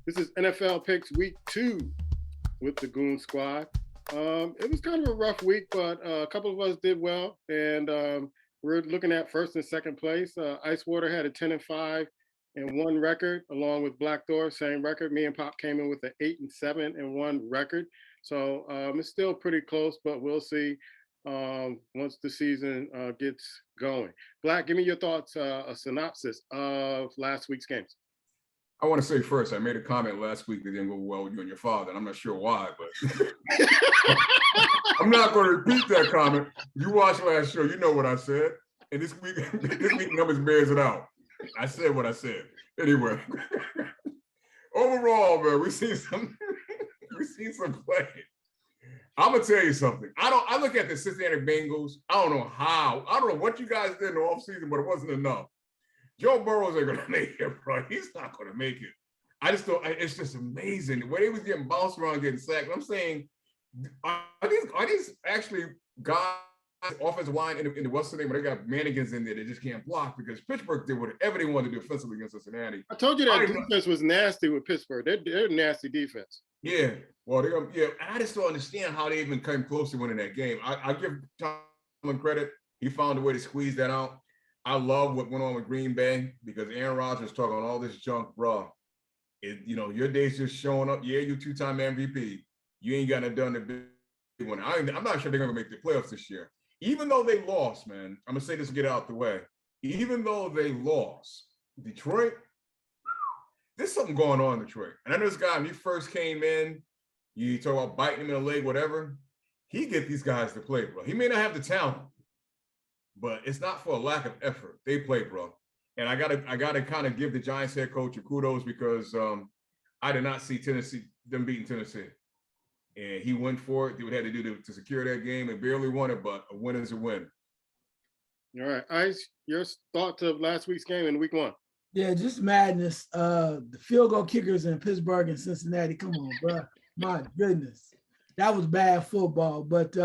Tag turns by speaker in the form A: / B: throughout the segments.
A: This is NFL Picks Week 2 with the Goon Squad. It was kind of a rough week, but a couple of us did well, and we're looking at first and second place. Icewater had a 10-5 and 1 record, along with Black Door, same record. Me and Pop came in with an 8-7 and 1 record. So it's still pretty close, but we'll see once the season gets going. Black, give me your thoughts, a synopsis of last week's games.
B: I want to say first, I made a comment last week that didn't go well with you and your father, and I'm not sure why, but I'm not going to repeat that comment. You watched last show, you know what I said, and this week numbers bears it out. I said what I said. Anyway, overall, man, we seen some play. I'm gonna tell you something. I look at the Cincinnati Bengals. I don't know how. I don't know what you guys did in the offseason, but it wasn't enough. Joe Burrows ain't gonna make it, bro. He's not gonna make it. I just don't. It's just amazing the way they was getting bounced around, getting sacked. I'm saying, are these actually guys offensive line in the Western name, where they got mannequins in there that just can't block? Because Pittsburgh did whatever they wanted to do offensively against Cincinnati.
A: I told you that defense was nasty with Pittsburgh. They're nasty defense.
B: Yeah, well, I just don't understand how they even came close to winning that game. I give Tomlin credit. He found a way to squeeze that out. I love what went on with Green Bay because Aaron Rodgers talking all this junk, bro. Your day's just showing up. Yeah, you 2-time MVP. You ain't got nothing done the big one. I'm not sure they're going to make the playoffs this year. Even though they lost, man, I'm going to say this to get out the way. Even though they lost, Detroit, there's something going on in Detroit. And I know this guy, when he first came in, you talk about biting him in the leg, whatever. He get these guys to play, bro. He may not have the talent, but it's not for a lack of effort. They play, bro. And I gotta kind of give the Giants head coach a kudos because I did not see them beating Tennessee. And he went for it. Did what he had to do to secure that game and barely won it, but a win is a win.
A: All right. Ice, your thoughts of last week's game in week 1?
C: Yeah, just madness. The field goal kickers in Pittsburgh and Cincinnati. Come on, bro. My goodness. That was bad football. But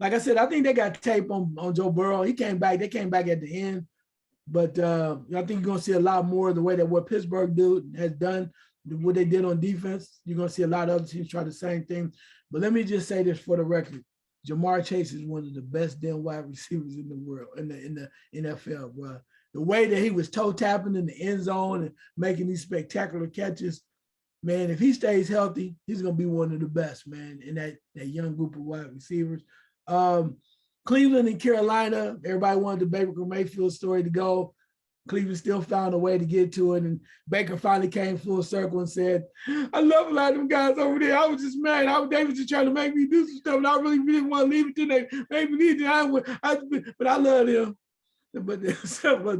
C: like I said, I think they got tape on Joe Burrow. They came back at the end. But I think you're going to see a lot more of the way that what Pittsburgh has done, what they did on defense. You're going to see a lot of other teams try the same thing. But let me just say this for the record. Jamar Chase is one of the best damn wide receivers in the world, in the NFL, bro. The way that he was toe tapping in the end zone and making these spectacular catches, man, if he stays healthy, he's going to be one of the best, man, in that young group of wide receivers. Cleveland and Carolina, everybody wanted the Baker Mayfield story to go. Cleveland still found a way to get to it, and Baker finally came full circle and said, I love a lot of them guys over there. I was just mad. They was just trying to make me do some stuff, and I really didn't want to leave it till they made me need it. But I love them. But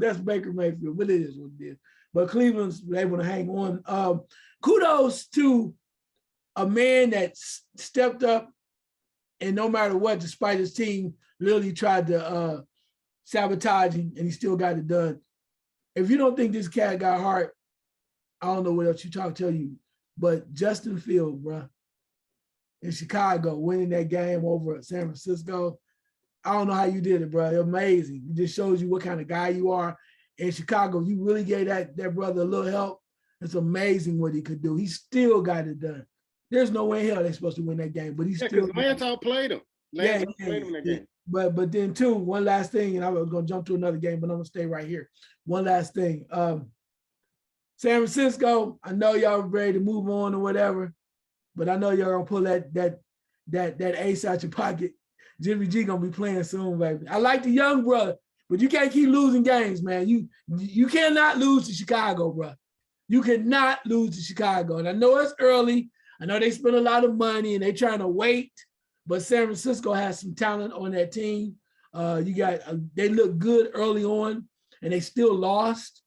C: that's Baker Mayfield. But it is what it is. But Cleveland's able to hang on. Kudos to a man that stepped up and no matter what, despite his team, literally tried to sabotage him, and he still got it done. If you don't think this cat got heart, I don't know what else you tell you. But Justin Fields, bro, in Chicago, winning that game over at San Francisco, I don't know how you did it, bro. Amazing. It just shows you what kind of guy you are. In Chicago, you really gave that brother a little help. It's amazing what he could do. He still got it done. There's no way in hell they're supposed to win that game, but he still.
A: Lance outplayed him. Lance outplayed him that game.
C: But then too, one last thing, and I was gonna jump to another game, but I'm gonna stay right here. One last thing. San Francisco, I know y'all ready to move on or whatever, but I know y'all gonna pull that ace out your pocket. Jimmy G gonna be playing soon, baby. I like the young brother, but you can't keep losing games, man. You cannot lose to Chicago, bro. You cannot lose to Chicago. And I know it's early. I know they spend a lot of money and they trying to wait, but San Francisco has some talent on that team. They look good early on and they still lost.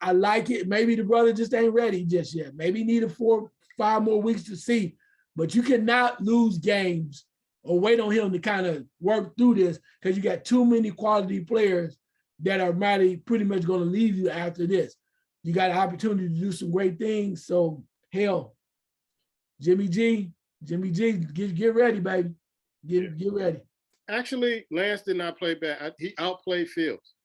C: I like it. Maybe the brother just ain't ready just yet. Maybe he need 4-5 more weeks to see, but you cannot lose games or wait on him to kind of work through this because you got too many quality players that are pretty much going to leave you after this. You got an opportunity to do some great things. So, hell, Jimmy G, get ready, baby. Get ready.
A: Actually, Lance did not play bad. He outplayed Fields.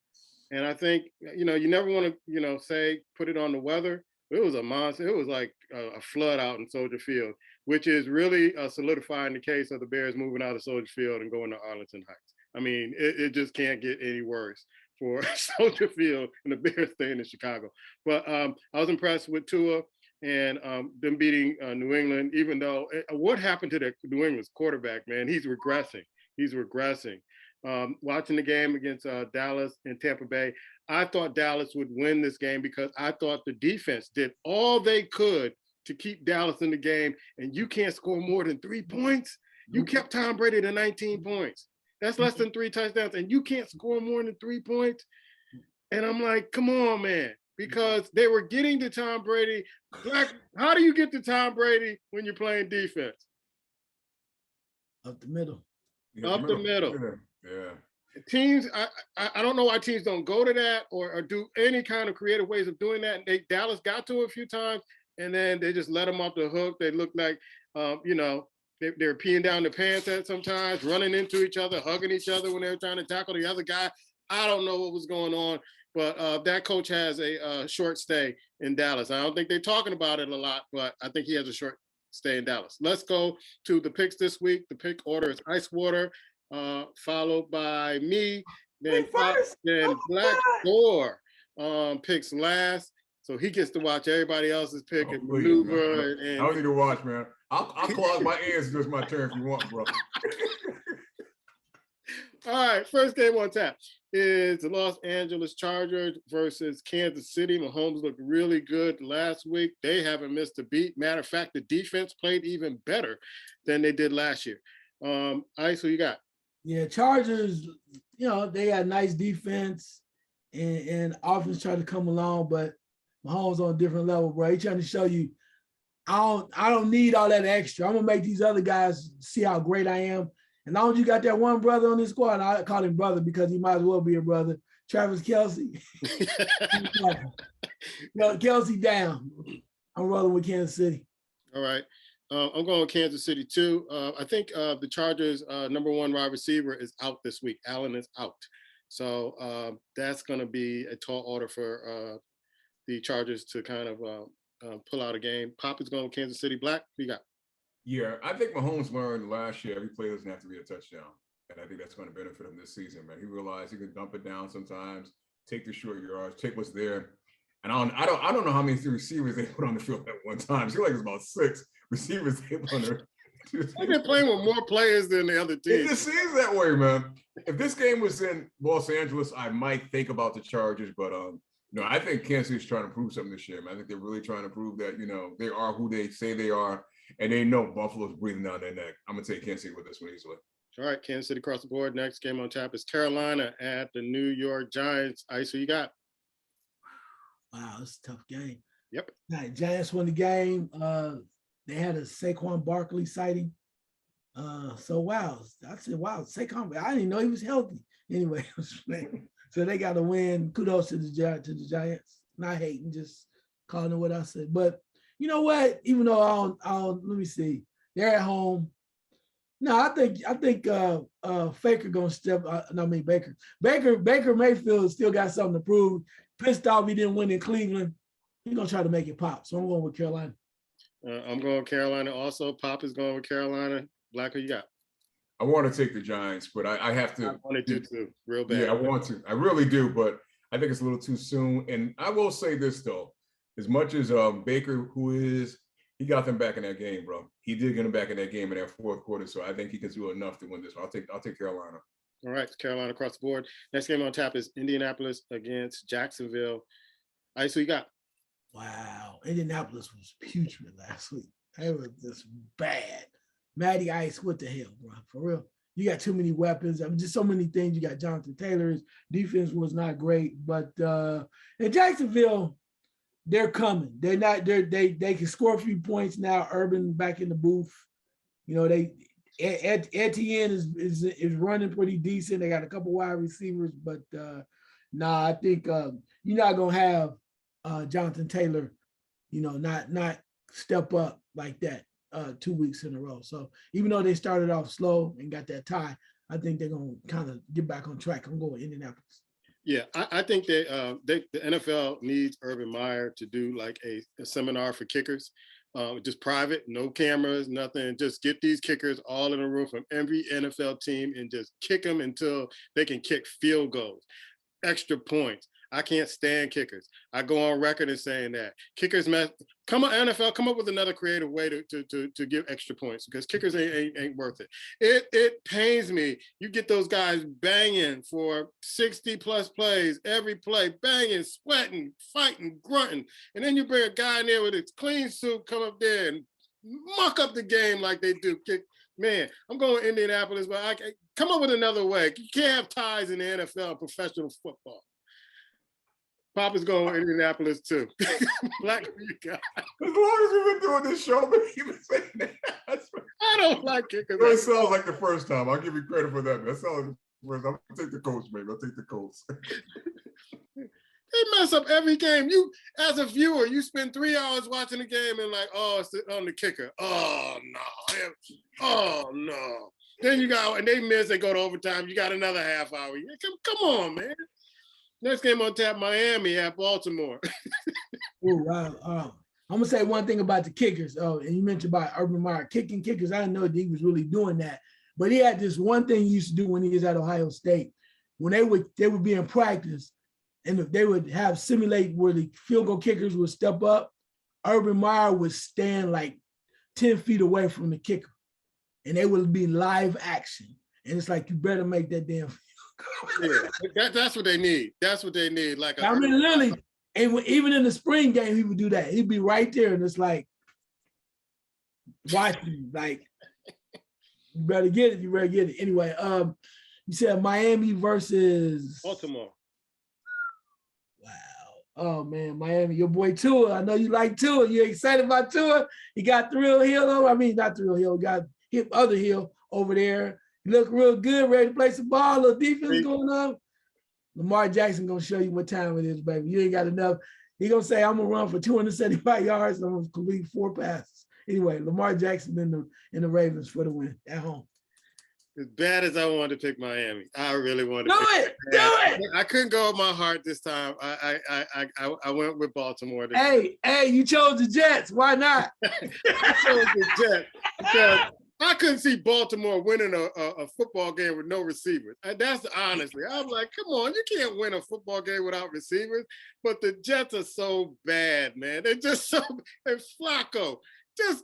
A: And I think, you never want to, say, put it on the weather. It was a monster. It was like a flood out in Soldier Field, which is really solidifying the case of the Bears moving out of Soldier Field and going to Arlington Heights. I mean, it just can't get any worse for Soldier Field and the Bears staying in Chicago. But I was impressed with Tua and them beating New England, even though what happened to the New England's quarterback, man? He's regressing. He's regressing. Watching the game against Dallas and Tampa Bay, I thought Dallas would win this game because I thought the defense did all they could to keep Dallas in the game, and you can't score more than 3 points. You kept Tom Brady to 19 points. That's less than 3 touchdowns, and you can't score more than 3 points. And I'm like, come on, man, because they were getting to Tom Brady. How do you get to Tom Brady when you're playing defense?
C: Up the middle.
A: Up the middle.
B: Yeah.
A: Teams, I don't know why teams don't go to that or do any kind of creative ways of doing that. Dallas got to it a few times, and then they just let them off the hook. They looked like, they're peeing down their pants at sometimes, running into each other, hugging each other when they were trying to tackle the other guy. I don't know what was going on, but that coach has a short stay in Dallas. I don't think they're talking about it a lot, but I think he has a short stay in Dallas. Let's go to the picks this week. The pick order is Ice Water, followed by me, then Black Thor picks last. So he gets to watch everybody else's pick and maneuver.
B: I don't need to watch, man. I'll clog my ears. It's my turn if you want, bro.
A: All right, first game on tap is the Los Angeles Chargers versus Kansas City. Mahomes looked really good last week. They haven't missed a beat. Matter of fact, the defense played even better than they did last year. Ice, who you got?
C: Yeah, Chargers, they got nice defense and offense trying to come along, but Mahomes on a different level, bro. He's trying to show you, I don't need all that extra. I'm gonna make these other guys see how great I am. And as long as you got that one brother on this squad, I call him brother because he might as well be a brother. Travis Kelce. Kelce down. I'm rolling with Kansas City.
A: All right. I'm going with Kansas City too. I think the Chargers' number one wide receiver is out this week. Allen is out. So that's going to be a tall order for the Chargers to kind of pull out a game. Pop is going with Kansas City. Black, who you got?
B: Yeah, I think Mahomes learned last year every play doesn't have to be a touchdown. And I think that's going to benefit him this season, man. He realized he can dump it down sometimes, take the short yards, take what's there. And I don't know how many receivers they put on the field at one time. I feel like it's about 6 receivers they put on there.
A: They've been playing with more players than the other teams.
B: It just seems that way, man. If this game was in Los Angeles, I might think about the Chargers, but I think Kansas City's trying to prove something this year, man. I think they're really trying to prove that, they are who they say they are, and they know Buffalo's breathing down their neck. I'm gonna take Kansas City with this one easily.
A: All right, Kansas City across the board. Next game on tap is Carolina at the New York Giants. Ice, who you got?
C: Wow, it's a tough game.
A: Yep.
C: All right, Giants won the game. They had a Saquon Barkley sighting. So wow, I said, wow, Saquon. I didn't even know he was healthy. Anyway, so they got to win. Kudos to the Giants. Not hating, just calling it what I said. But you know what? Even though I don't let me see. They're at home. No, I think Faker gonna step. Baker Mayfield still got something to prove. Pissed off he didn't win in Cleveland. He's gonna try to make it pop. So I'm going with Carolina.
A: I'm going with Carolina also. Pop is going with Carolina. Black, who you got?
B: I want to take the Giants, but I have to.
A: I want to do too, real bad.
B: Yeah, I want to. I really do, but I think it's a little too soon. And I will say this though, as much as Baker, he got them back in that game, bro. He did get them back in that game in that fourth quarter, so I think he can do enough to win this one. I'll take Carolina.
A: All right, Carolina across the board. Next game on tap is Indianapolis against Jacksonville. Ice, who you got?
C: Wow, Indianapolis was putrid last week. They were just bad. Matty Ice, what the hell, bro? For real. You got too many weapons. I mean, just so many things. You got Jonathan Taylor's defense was not great, but in Jacksonville, they're coming. They can score a few points now. Urban back in the booth. Etienne is running pretty decent. They got a couple wide receivers, but I think you're not gonna have Jonathan Taylor, not step up like that 2 weeks in a row. So even though they started off slow and got that tie, I think they're gonna kind of get back on track. I'm going Indianapolis.
A: Yeah, I think the NFL needs Urban Meyer to do like a seminar for kickers, just private, no cameras, nothing. Just get these kickers all in a room from every NFL team and just kick them until they can kick field goals, extra points. I can't stand kickers. I go on record as saying that kickers mess. Come on, NFL, come up with another creative way to give extra points because kickers ain't worth it. It pains me. You get those guys banging for 60 plus plays every play, banging, sweating, fighting, grunting, and then you bring a guy in there with his clean suit, come up there and muck up the game like they do. Man, I'm going to Indianapolis, but I come up with another way. You can't have ties in the NFL and professional football. Papa's going to Indianapolis too. Black you guys.
B: As long as we've been doing this show, man, you've been saying that.
A: I don't like kickers.
B: It sounds like the first time. I'll give you credit for that. That sounds like the first time. I'll take the Colts, baby. I'll take the Colts.
A: They mess up every game. You, as a viewer, you spend 3 hours watching the game and like, oh, it's on the kicker. Oh no. Oh no. Then you got, and they miss, they go to overtime. You got another half hour. Come on, man. Next game on tap, Miami at Baltimore.
C: Oh, wow. I'm gonna say one thing about the kickers. Oh, and you mentioned about Urban Meyer kicking kickers. I didn't know that he was really doing that, but he had this one thing he used to do when he was at Ohio State. When they would be in practice, and they would have simulate where the field goal kickers would step up. Urban Meyer would stand like 10 feet away from the kicker, and they would be live action. And it's like, you better make that damn.
A: Yeah, that's what they need. That's what they need. Like
C: I mean, literally, and even in the spring game, he would do that. He'd be right there, and it's like, watching, like, you better get it. You better get it. Anyway, you said Miami versus
A: Baltimore.
C: Wow. Oh man, Miami, your boy Tua. I know you like Tua. You excited about Tua? He got Thrill Hill over. I mean, not Thrill Hill. Got hip other Hill over there. He look real good, ready to play some ball. Little defense going on. Lamar Jackson gonna show you what time it is, baby. You ain't got enough. He gonna say, I'm gonna run for 275 yards. I'm gonna complete 4 passes. Anyway, Lamar Jackson in the Ravens for the win at home.
A: As bad as I wanted to pick Miami, I really wanted
C: do
A: to
C: it. Do it.
A: I couldn't go with my heart this time. I went with Baltimore.
C: Hey, you chose the Jets. Why not?
A: I chose the Jets because I couldn't see Baltimore winning a football game with no receivers. And that's honestly, I'm like, come on, you can't win a football game without receivers. But the Jets are so bad, man. They're just so. And Flacco.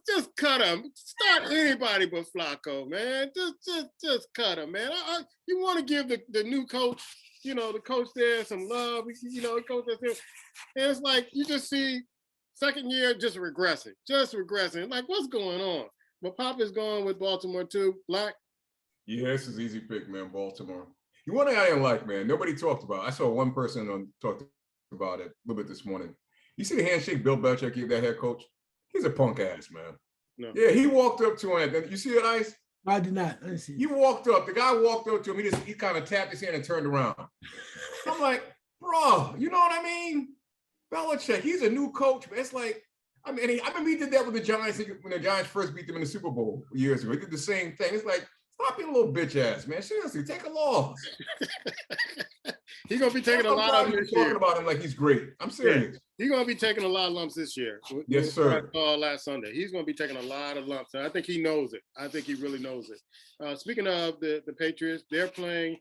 A: Just cut him. Start anybody but Flacco, man. Just cut him, man. You want to give the new coach, the coach there some love. The coach that's there. And it's like you just see second year just regressing. Like, what's going on? But Papa's going with Baltimore too. Black.
B: Yeah, this is easy pick, man. Baltimore. You one thing I didn't like, man. Nobody talked about. I saw one person talked about it a little bit this morning. You see the handshake Bill Belichick gave that head coach? He's a punk ass, man. No. Yeah, he walked up to him. You see it, Ice?
C: I did not. I didn't see it.
B: He walked up. The guy walked up to him. He kind of tapped his hand and turned around. I'm like, bro, you know what I mean? Belichick, he's a new coach, man. It's like, I mean, he did that with the Giants when the Giants first beat them in the Super Bowl years ago. He did the same thing. It's like, stop being a little bitch ass, man. Seriously, take a loss.
A: He's gonna be taking a lot of this year.
B: Talking about him like he's great. I'm serious.
A: Yeah. He's gonna be taking a lot of lumps this year.
B: Yes, sir.
A: Last Sunday, he's gonna be taking a lot of lumps, and I think he knows it. I think he really knows it. Speaking of the Patriots, they're playing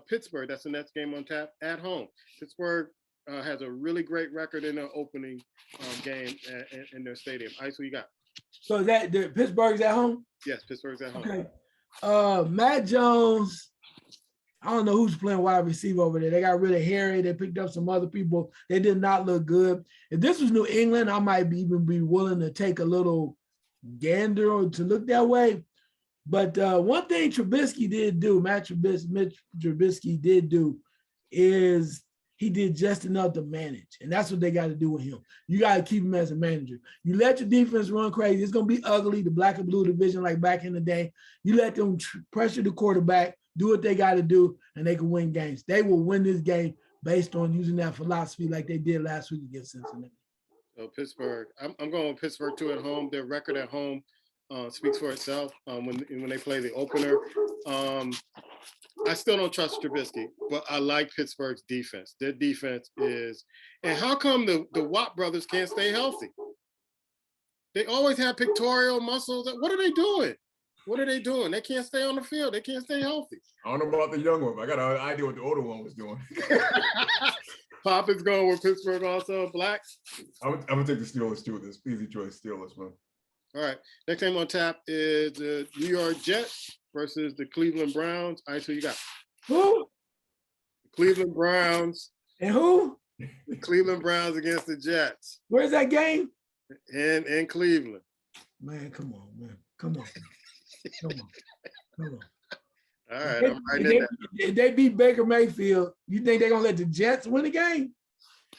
A: Pittsburgh. That's the next game on tap at home. Pittsburgh has a really great record in their opening game in their stadium. Ice, who you got?
C: So is that the Pittsburgh's at home?
A: Yes, Pittsburgh's at home.
C: Okay. Matt Jones. I don't know who's playing wide receiver over there. They got rid of Harry. They picked up some other people. They did not look good. If this was New England, I might even be willing to take a little gander to look that way. But one thing Mitch Trubisky did do is he did just enough to manage. And that's what they got to do with him. You got to keep him as a manager. You let your defense run crazy. It's going to be ugly, the black and blue division like back in the day. You let them pressure the quarterback, do what they got to do, and they can win games. They will win this game based on using that philosophy like they did last week against Cincinnati.
A: So Pittsburgh, I'm going with Pittsburgh too at home. Their record at home speaks for itself when they play the opener. I still don't trust Trubisky, but I like Pittsburgh's defense. Their defense is, and how come the Watt brothers can't stay healthy? They always have pectoral muscles. What are they doing? What are they doing? They can't stay on the field. They can't stay healthy.
B: I don't know about the young one, but I got an idea what the older one was doing.
A: Pop is going with Pittsburgh also. Black.
B: I'm gonna take the Steelers too. This easy choice, Steelers, man.
A: All right. Next game on tap is the New York Jets versus the Cleveland Browns. All right, so you got
C: Who?
A: Cleveland Browns.
C: And who?
A: The Cleveland Browns against the Jets.
C: Where's that game?
A: In Cleveland.
C: Man, come on, man. Come on. Come on. Come on.
A: All right, I'm writing it down.
C: If they beat Baker Mayfield, you think they're gonna let the Jets win the game?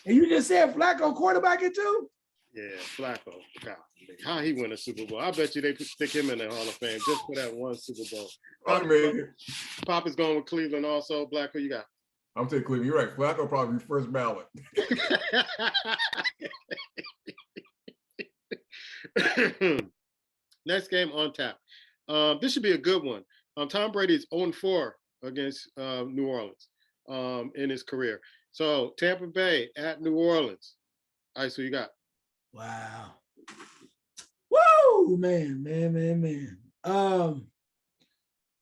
C: And you just said Flacco quarterback it too?
A: Yeah, Flacco. God, how he win a Super Bowl? I bet you they could stick him in the Hall of Fame just for that one Super Bowl. Pop is going with Cleveland also. Black, who you got?
B: I'm taking Cleveland. You're right. Flacco probably be first ballot.
A: Next game on tap. This should be a good one. Tom Brady is 0-4 against New Orleans in his career. So Tampa Bay at New Orleans. All right, so you got.
C: Wow. Woo, man.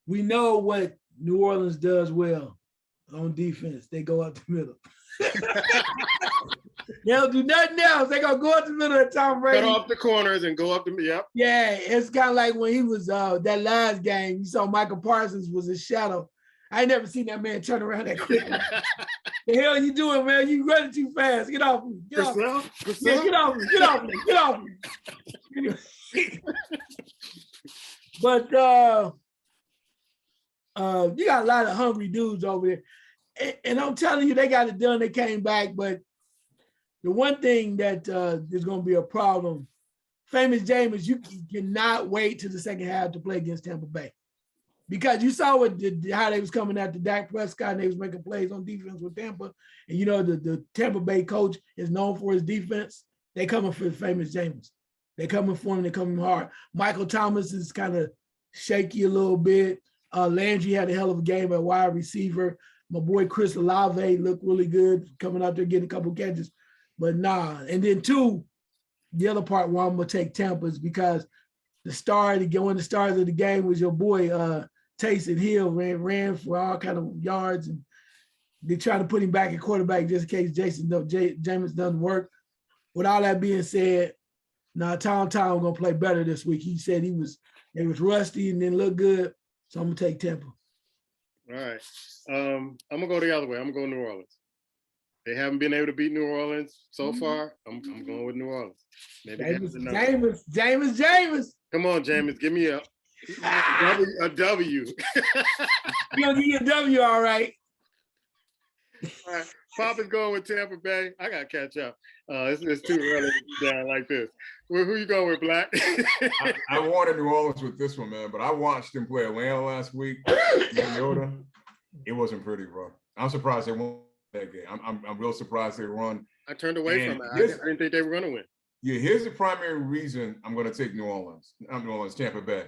C: We know what New Orleans does well on defense. They go up the middle. They don't do nothing else. They gonna go up the middle of Tom Brady.
A: Cut off the corners and go up the yep.
C: Yeah, it's kind of like when he was that last game. You saw Michael Parsons was his shadow. I ain't never seen that man turn around that quick. The hell you doing, man? You running too fast. Get off me. Get off me. Yeah, get off me. Get off me. Get off me. But you got a lot of hungry dudes over there. And I'm telling you, they got it done. They came back. But the one thing that is going to be a problem, Famous James, you cannot wait till the second half to play against Tampa Bay. Because you saw how they was coming after Dak Prescott and they was making plays on defense with Tampa. And you know, the Tampa Bay coach is known for his defense. They coming for Famous James. They coming for him. They coming hard. Michael Thomas is kind of shaky a little bit. Landry had a hell of a game at wide receiver. My boy Chris Olave looked really good coming out there getting a couple catches. But nah. And then two, the other part where I'm going to take Tampa is because one of the stars of the game was your boy Taysom Hill, ran for all kind of yards, and they try to put him back at quarterback just in case Jameis doesn't work. With all that being said, Tom gonna play better this week. He said he was rusty and didn't look good, so I'm gonna take Tampa.
A: All right, I'm gonna go the other way. I'm gonna go New Orleans. They haven't been able to beat New Orleans so far. I'm going with New Orleans. Maybe Jameis. Come on, Jameis, give me a W.
C: You gonna give you a W, all right.
A: All right. Pop is going with Tampa Bay. I gotta catch up. It's too early down like this. Who you going with, Black?
B: I wanted New Orleans with this one, man, but I watched them play Atlanta last week. It wasn't pretty, bro. I'm surprised they won that game. I'm real surprised they won.
A: I turned away from it. I didn't think they were gonna win.
B: Yeah, here's the primary reason I'm going to take New Orleans. Tampa Bay.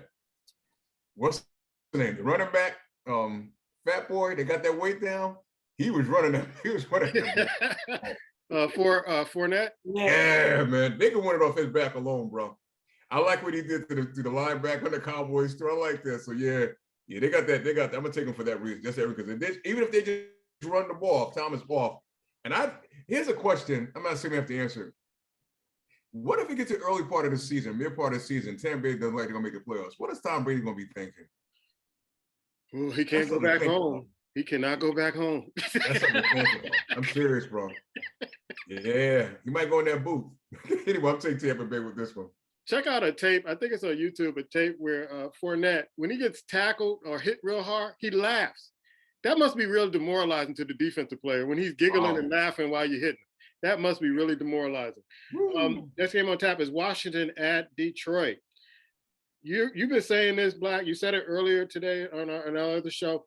B: What's the name? The running back, Fat Boy. They got that weight down. He was running them.
A: Fournette.
B: Yeah, man. They can win it off his back alone, bro. I like what he did to the linebacker on the Cowboys too. I like that. So yeah, they got that. I'm gonna take them for that reason. Just because even if they just run the ball, Thomas off. And here's a question. I'm not saying we have to answer it. What if it gets to the early part of the season, mid part of the season, Tampa Bay doesn't like they're gonna make the playoffs? What is Tom Brady gonna be thinking?
A: Well, he can't go back home. He cannot go back home.
B: That's something to think about. I'm serious, bro. Yeah, he might go in that booth. Anyway, I'm taking Tampa Bay with this one.
A: Check out a tape. I think it's on YouTube. A tape where Fournette, when he gets tackled or hit real hard, he laughs. That must be real demoralizing to the defensive player when he's giggling and laughing while you're hitting him. That must be really demoralizing. Next game on tap is Washington at Detroit. You've been saying this, Black. You said it earlier today on our other show.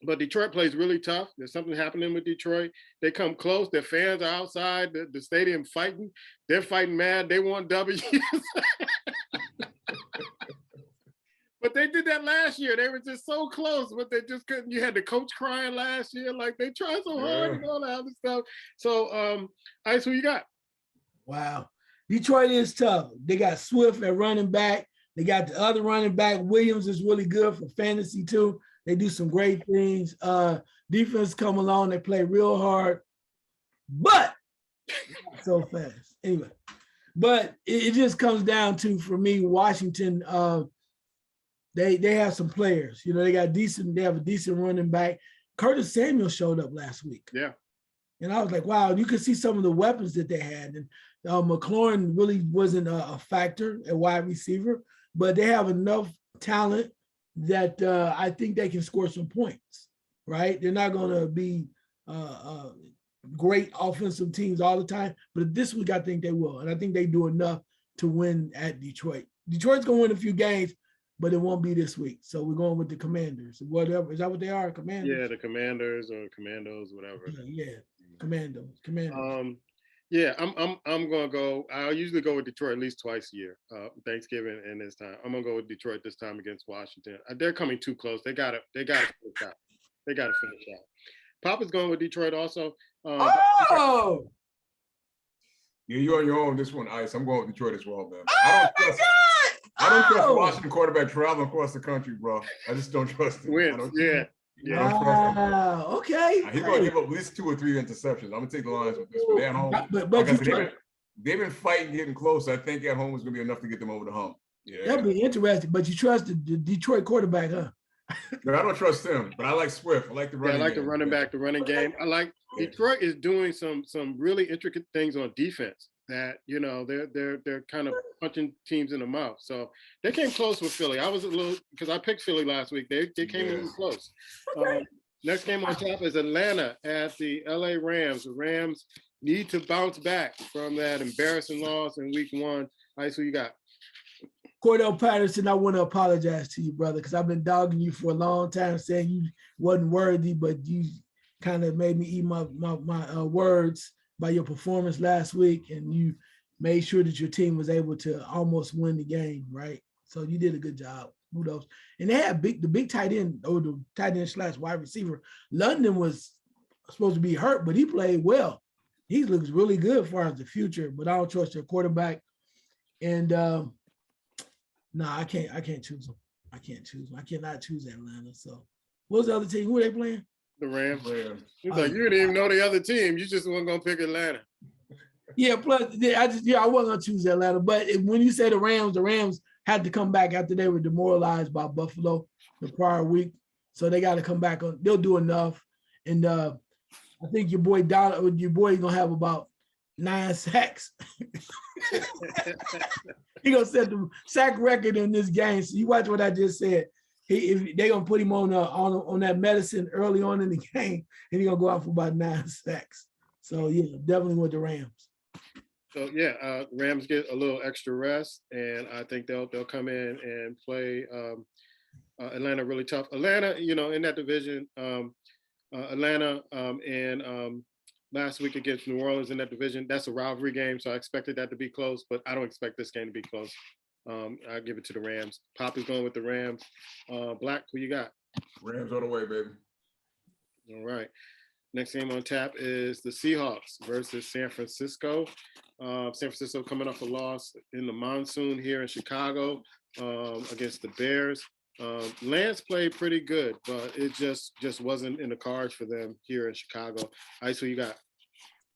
A: But Detroit plays really tough. There's something happening with Detroit. They come close. Their fans are outside the stadium fighting. They're fighting mad. They want W's. But they did that last year. They were just so close, but they just couldn't. You had the coach crying last year, like they tried so hard and all that other stuff. So, Ice, who you got?
C: Wow. Detroit is tough. They got Swift at running back. They got the other running back. Williams is really good for fantasy too. They do some great things. Defense come along. They play real hard, but not so fast. Anyway, but it just comes down to, for me, Washington. They have some players. You know, they have a decent running back. Curtis Samuel showed up last week.
A: Yeah.
C: And I was like, wow, you could see some of the weapons that they had. And McLaurin really wasn't a factor at wide receiver, but they have enough talent that I think they can score some points, right? They're not going to be great offensive teams all the time, but this week I think they will. And I think they do enough to win at Detroit. Detroit's going to win a few games, but it won't be this week. So we're going with the Commanders. Whatever. Is that what they are? Commanders?
A: Yeah, the Commanders or Commandos, whatever.
C: Yeah. Commandos.
A: Yeah, I'm gonna go. I usually go with Detroit at least twice a year, Thanksgiving and this time. I'm gonna go with Detroit this time against Washington. They're coming too close. They gotta finish out. They gotta finish out. Papa's going with Detroit also.
C: Oh,
B: Yeah, you're on your own this one, Ice. I'm going with Detroit as well, man. I don't trust Washington quarterback traveling across the country, bro. I just don't trust him.
A: Wins. Yeah.
B: I don't trust him.
C: Okay.
B: He's going to give up at least 2 or 3 interceptions. I'm going to take the Lions with this one. They're at home.
C: But
B: like I said, they've been fighting, getting close. I think at home is going to be enough to get them over the hump. Yeah.
C: That'd be interesting. But you trust the Detroit quarterback, huh?
B: But I don't trust him. But I like Swift. I like the running.
A: I like the running back, the running game. I like Detroit is doing some really intricate things on defense that, you know, they're kind of punching teams in the mouth. So they came close with Philly. I was a little, because I picked Philly last week. They came a little close. Next game on top is Atlanta at the LA Rams. The Rams need to bounce back from that embarrassing loss in week 1. Ice, who you got?
C: Cordell Patterson, I want to apologize to you, brother, because I've been dogging you for a long time, saying you wasn't worthy, but you kind of made me eat my words by your performance last week, and you made sure that your team was able to almost win the game, right? So you did a good job. Kudos. And they had the big tight end, or the tight end / wide receiver. London was supposed to be hurt, but he played well. He looks really good as far as the future, but I don't trust their quarterback. And I can't choose them. I can't choose them. I cannot choose Atlanta. So what's the other team? Who are they playing?
A: The Rams. He's like, you didn't even know the other team. You just weren't gonna pick Atlanta.
C: Yeah, plus I wasn't gonna choose Atlanta. But when you say the Rams had to come back after they were demoralized by Buffalo the prior week. So they got to come back on. They'll do enough. And I think your boy gonna have about 9 sacks. He gonna set the sack record in this game. So you watch what I just said. They're gonna put him on that medicine early on in the game, and he's gonna go out for about 9 sacks. So yeah, definitely with the Rams.
A: So yeah, Rams get a little extra rest, and I think they'll come in and play Atlanta really tough. Atlanta, you know, in that division, Atlanta and last week against New Orleans in that division, that's a rivalry game, so I expected that to be close, but I don't expect this game to be close. I give it to the Rams. Pop is going with the Rams. Black, who you got?
B: Rams all the way, baby.
A: All right. Next game on tap is the Seahawks versus San Francisco. San Francisco coming off a loss in the monsoon here in Chicago against the Bears. Lance played pretty good, but it just wasn't in the cards for them here in Chicago. Ice, who you got?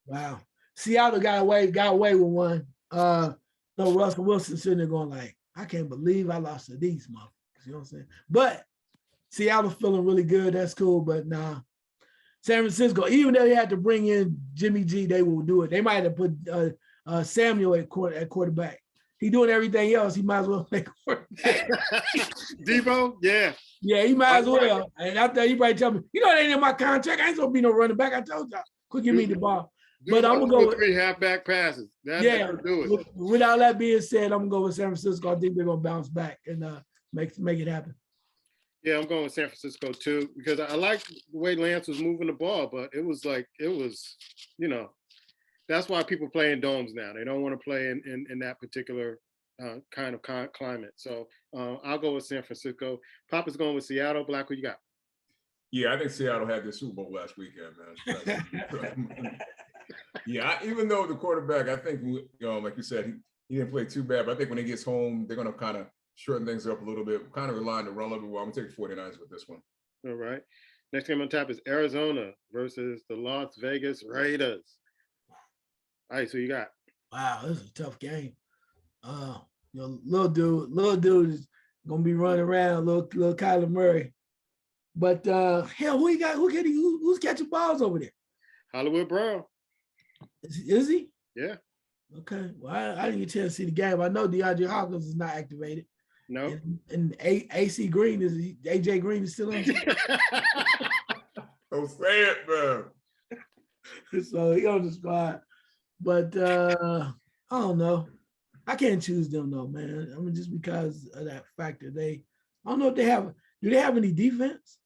C: Wow. Seattle got away with one. So Russell Wilson sitting there going like, I can't believe I lost to these motherfuckers. You know what I'm saying? But Seattle feeling really good. That's cool. But nah. San Francisco, even though they had to bring in Jimmy G, they will do it. They might have put Samuel at quarterback. He doing everything else. He might as well play quarterback.
A: Debo, yeah.
C: Yeah, he might as well. And after he probably tell me, you know, it ain't in my contract. I ain't supposed to be no running back. I told y'all. Quit give me the ball. But I'm gonna go with
A: 3 halfback passes. That's how do it.
C: Without that being said, I'm gonna go with San Francisco. I think they're gonna bounce back and make it happen.
A: Yeah, I'm going with San Francisco too, because I like the way Lance was moving the ball, but it was, you know, that's why people play in domes now. They don't want to play in that particular kind of climate. So I'll go with San Francisco. Papa's going with Seattle. Black, who you got?
B: Yeah, I think Seattle had their Super Bowl last weekend, man. Yeah, even though the quarterback, I think, like you said, he didn't play too bad, but I think when he gets home, they're going to kind of shorten things up a little bit, kind of rely on the run a little bit. Well, I'm going to take 49ers with this one.
A: All right. Next game on tap is Arizona versus the Las Vegas Raiders. All right, so you got.
C: Wow, this is a tough game. Little dude is gonna be running around, little Kyler Murray. But hell, who you got? Who's catching balls over there?
A: Hollywood Brown.
C: Is he?
A: Yeah.
C: Okay. Well, I didn't get a chance to see the game. I know DeAndre Hopkins is not activated.
A: No.
C: And AJ Green is still on.
B: Don't say it, bro.
C: So he on the squad. But I don't know. I can't choose them though, man. I mean, just because of that factor. I don't know if they have. Do they have any defense?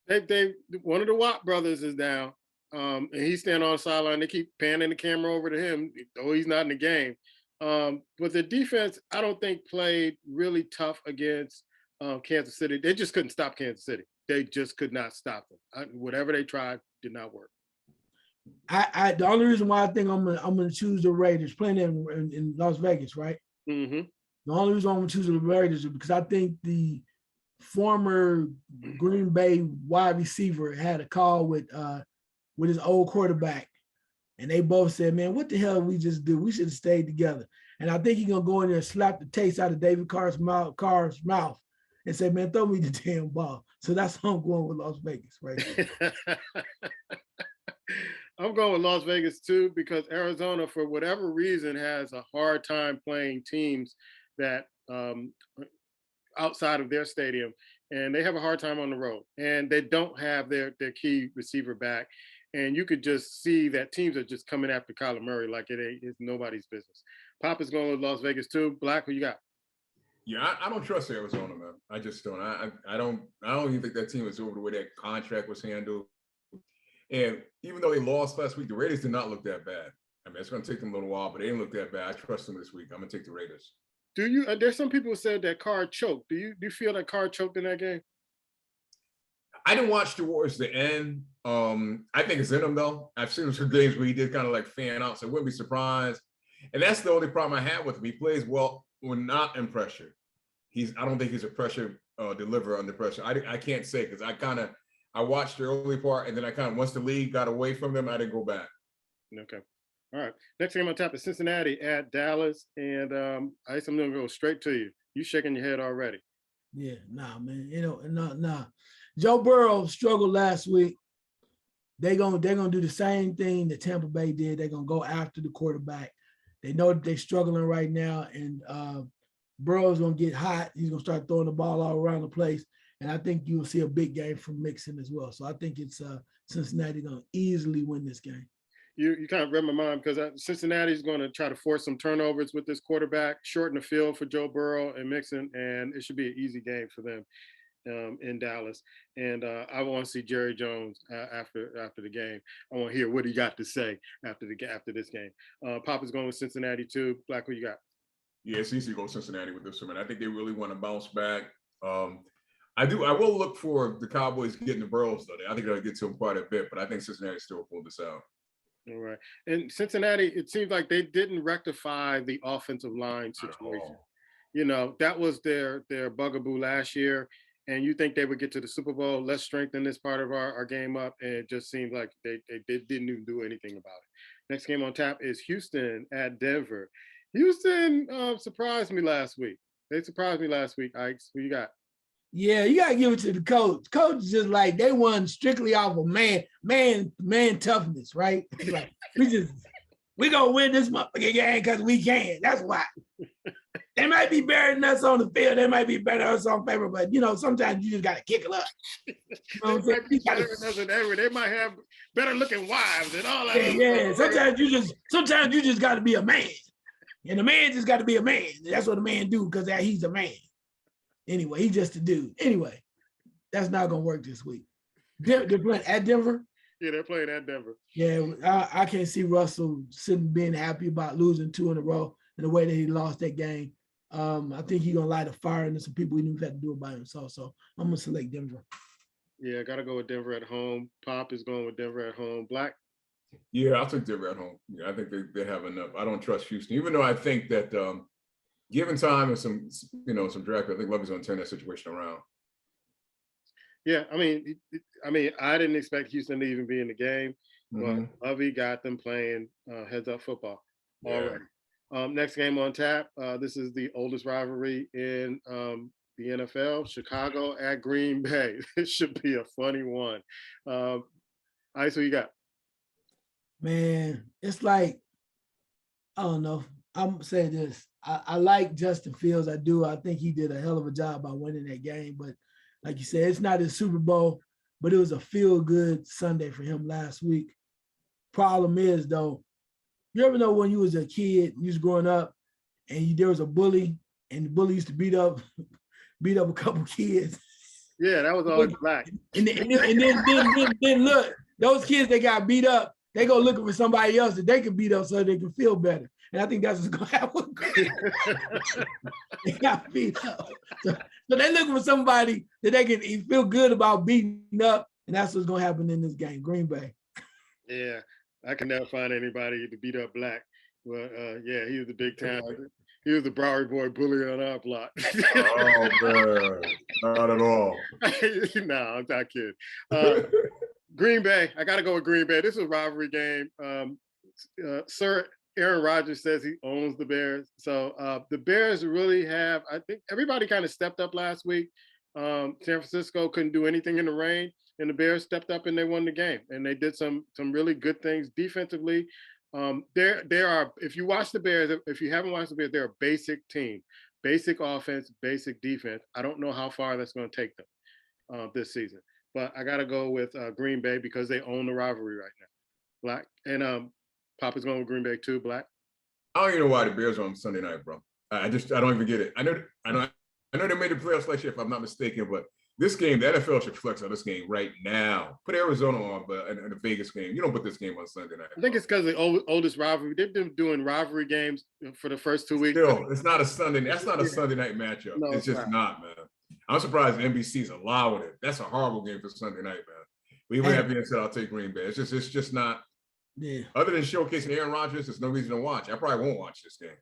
A: They one of the Watt brothers is down. And he's standing on the sideline. They keep panning the camera over to him, though he's not in the game. But the defense, I don't think played really tough against Kansas City. They just couldn't stop Kansas City. They just could not stop them. Whatever they tried did not work.
C: The only reason why I think I'm gonna choose the Raiders playing in Las Vegas, right?
A: Mm-hmm.
C: The only reason I'm gonna choose the Raiders is because I think the former Green Bay wide receiver had a call with his old quarterback, and they both said, "Man, what the hell did we just do? We should have stayed together." And I think he's gonna go in there and slap the taste out of David Carr's mouth and say, "Man, throw me the damn ball." So that's how I'm going with Las Vegas, right?
A: I'm going with Las Vegas too, because Arizona, for whatever reason, has a hard time playing teams that outside of their stadium, and they have a hard time on the road, and they don't have their key receiver back. And you could just see that teams are just coming after Kyler Murray like it's nobody's business. Papa's going with Las Vegas too. Black, who you got?
B: Yeah, I don't trust Arizona, man. I just don't. I don't even think that team is over the way that contract was handled. And even though they lost last week, the Raiders did not look that bad. I mean, it's going to take them a little while, but they didn't look that bad. I trust them this week. I'm going to take the Raiders.
A: Do you? There's some people who said that Carr choked. Do you feel that Carr choked in that game?
B: I didn't watch towards the end. I think it's in him though. I've seen some games where he did kind of like fan out, so I wouldn't be surprised. And that's the only problem I have with him. He plays well when not in pressure. I don't think he's a pressure deliverer under pressure. I can't say because I watched the early part, and then I kind of, once the league got away from them, I didn't go back.
A: Okay. All right. Next game on top is Cincinnati at Dallas. And I'm going to go straight to you. You shaking your head already.
C: Yeah, nah, man. Nah. Joe Burrow struggled last week. They're gonna do the same thing that Tampa Bay did. They're gonna go after the quarterback. They know that they're struggling right now, and Burrow's gonna get hot. He's gonna start throwing the ball all around the place. And I think you will see a big game from Mixon as well. So I think it's Cincinnati going to easily win this game.
A: You kind of read my mind because Cincinnati is going to try to force some turnovers with this quarterback, shorten the field for Joe Burrow and Mixon, and it should be an easy game for them in Dallas. And I want to see Jerry Jones after the game. I want to hear what he got to say after this game. Papa's going with Cincinnati too. Black, who you got?
B: Yeah, it's easy to go Cincinnati with this one. I think they really want to bounce back. I will look for the Cowboys getting the Burrows, though. I think they'll get to them quite a bit, but I think Cincinnati still pull this out.
A: All right. And Cincinnati, it seems like they didn't rectify the offensive line situation. You know, that was their bugaboo last year. And you think they would get to the Super Bowl, let's strengthen this part of our game up. And it just seems like they didn't even do anything about it. Next game on tap is Houston at Denver. Houston surprised me last week. They surprised me last week, Ikes. Who you got?
C: Yeah, you gotta give it to the coach. Coach is just like they won strictly off of man toughness, right? Like we gonna win this motherfucking game because we can. That's why. They might be better than us on the field. They might be better than us on paper, but sometimes you just gotta kick it up.
A: They might be better than us than ever. They might have better looking wives and all that.
C: Yeah. Sometimes you just gotta be a man, and a man just gotta be a man. That's what a man do because he's a man. Anyway, he's just a dude. Anyway, that's not gonna work this week. They're playing at Denver.
A: Yeah, they're playing at Denver.
C: Yeah, I can't see Russell being happy about losing 2 in a row. and the way that he lost that game. I think he's gonna light a fire into some people he knew had to do it by himself. So I'm gonna select Denver.
A: Yeah, got to go with Denver at home. Pop is going with Denver at home. Black.
B: Yeah, I'll take Denver at home. Yeah, I think they have enough. I don't trust Houston, even though I think that given time and some draft, I think Lovey's going to turn that situation around.
A: Yeah, I mean, I didn't expect Houston to even be in the game, but Lovey got them playing heads up football already. Next game on tap. This is the oldest rivalry in the NFL. Chicago at Green Bay. It should be a funny one. Ice, who you got?
C: Man, it's like, I don't know. I'm saying this. I like Justin Fields. I do. I think he did a hell of a job by winning that game. But like you said, it's not his Super Bowl, but it was a feel-good Sunday for him last week. Problem is, though, you ever know when you was a kid, you was growing up, and there was a bully, and the bully used to beat up a couple kids.
A: Yeah, that was always Black.
C: And then look, those kids that got beat up, they go looking for somebody else that they can beat up so they can feel better. And I think that's what's going to happen. They got beat up. So they're looking for somebody that they can feel good about beating up. And that's what's going to happen in this game, Green Bay.
A: Yeah, I can never find anybody to beat up Black. But yeah, he was the big time. He was the Broward boy bully on our block.
B: Oh, man. Not at all.
A: No, I'm not kidding. Green Bay. I got to go with Green Bay. This is a rivalry game. Sir Aaron Rodgers says he owns the Bears. So the Bears really have, I think everybody kind of stepped up last week. San Francisco couldn't do anything in the rain, and the Bears stepped up and they won the game. And they did some really good things defensively. There are, if you watch the Bears, if you haven't watched the Bears, they're a basic team, basic offense, basic defense. I don't know how far that's going to take them this season, but I got to go with Green Bay because they own the rivalry right now. Black and Papa's going with Green Bay too. Black.
B: I don't even know why the Bears are on Sunday night, bro. I don't even get it. I know they made the playoffs last year, if I'm not mistaken, but this game, the NFL should flex on this game right now. Put Arizona on, but in the Vegas game, you don't put this game on Sunday night.
A: I think it's because the oldest rivalry. They've been doing rivalry games for the first 2 weeks.
B: Still, it's not a Sunday. That's not a Sunday night matchup. No, it's just not, man. I'm surprised NBC's allowing it. That's a horrible game for Sunday night, man. But even that being said, I'll take Green Bay. It's just not. Yeah. Other than showcasing Aaron Rodgers, there's no reason to watch. I probably won't watch this game.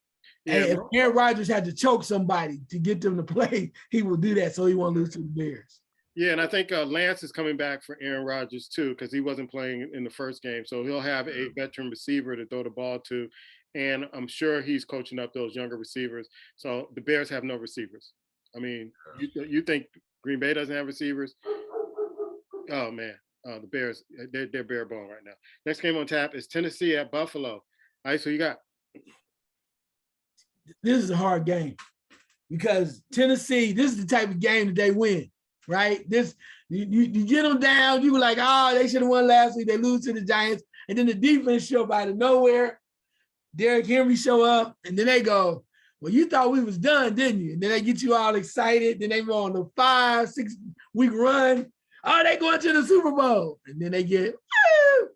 C: Yeah, if Aaron Rodgers had to choke somebody to get them to play, he will do that so he won't lose to the Bears.
A: Yeah, and I think Lance is coming back for Aaron Rodgers too because he wasn't playing in the first game. So he'll have a veteran receiver to throw the ball to, and I'm sure he's coaching up those younger receivers. So the Bears have no receivers. I mean, you think Green Bay doesn't have receivers? Oh, man. The Bears, they're bare bone right now. Next game on tap is Tennessee at Buffalo. All right, so you got.
C: This is a hard game because Tennessee, this is the type of game that they win, right? This you get them down, you were like, oh, they should have won last week. They lose to the Giants. And then the defense show up out of nowhere. Derrick Henry show up, and then they go, well, you thought we was done, didn't you? And then they get you all excited. Then they go on the 5-6 week run. Oh, they going to the Super Bowl. And then they get, woo!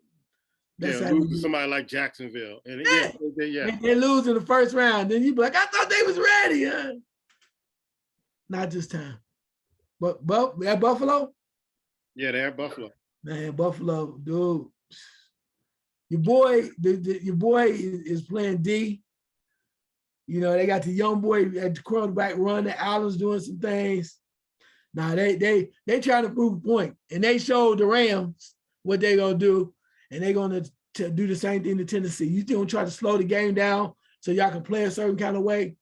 A: Lose to somebody like Jacksonville. And
C: they lose in the first round. Then you be like, I thought they was ready, huh? Not this time. But at Buffalo?
A: Yeah, they're at Buffalo.
C: Man, Buffalo, dude. Your boy is playing D. You know, they got the young boy at the quarterback run. The Allen's doing some things. Now they trying to prove a point, and they showed the Rams what they gonna do, and they gonna do the same thing to Tennessee. You gonna try to slow the game down so y'all can play a certain kind of way?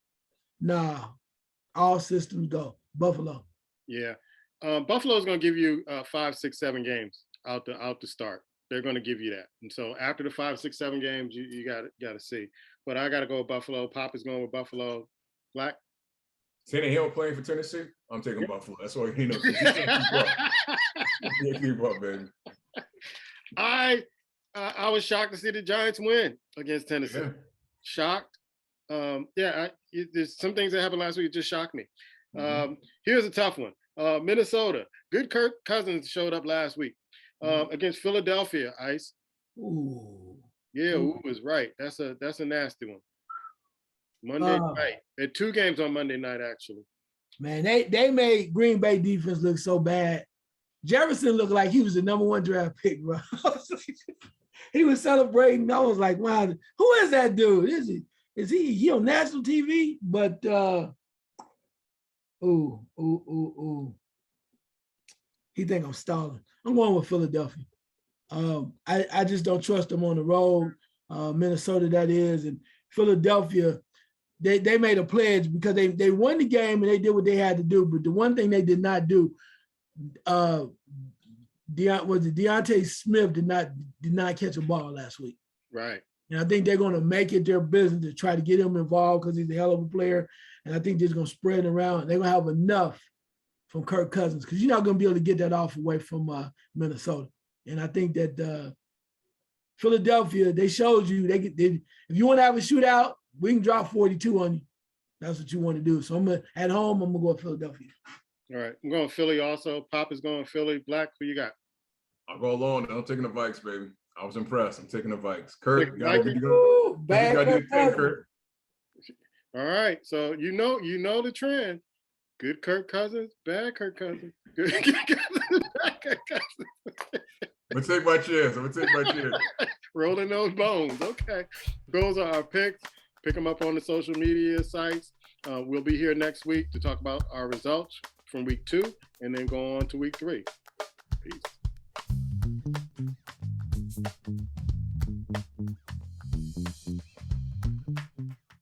C: Nah, all systems go. Buffalo.
A: Yeah, Buffalo is gonna give you 5, 6, 7 games out the start. They're gonna give you that, and so after the 5, 6, 7 games, you got to see. But I got to go with Buffalo. Pop is going with Buffalo. Black.
B: Tannehill playing for Tennessee? I'm taking Buffalo. That's all you know. Keep up, baby.
A: I was shocked to see the Giants win against Tennessee. Yeah. Shocked. There's some things that happened last week that just shocked me. Here's a tough one. Minnesota. Good Kirk Cousins showed up last week against Philadelphia. Ice.
C: Ooh.
A: Yeah, ooh is right. That's a nasty one. Monday night. There are 2 games on Monday night, actually.
C: Man, they made Green Bay defense look so bad. Jefferson looked like he was the #1 draft pick, bro. He was celebrating. I was like, wow, who is that dude? Is he on national TV? But he think I'm stalling. I'm going with Philadelphia. I just don't trust them on the road. Minnesota, that is, and Philadelphia. They made a pledge because they won the game and they did what they had to do. But the one thing they did not do, Deontay Smith did not catch a ball last week.
A: Right.
C: And I think they're going to make it their business to try to get him involved because he's a hell of a player. And I think they're just going to spread it around. They're going to have enough from Kirk Cousins because you're not going to be able to get that off away from Minnesota. And I think that Philadelphia, they showed you if you want to have a shootout, we can drop 42 on you. That's what you want to do. So at home, I'm going to go with Philadelphia.
A: All right. I'm going Philly also. Pop is going Philly. Black, who you got?
B: I'll go alone. I'm taking the Vikes, baby. I was impressed. I'm taking the Vikes. Kurt, got what
C: you
B: bad Kurt.
A: All right. So you know the trend. Good Kirk Cousins, bad Kirk Cousins. Good Cousins, bad Kirk Cousins.
B: I'm gonna take my chance.
A: Rolling those bones. Okay. Those are our picks. Pick them up on the social media sites. We'll be here next week to talk about our results from week 2 and then go on to week 3. Peace.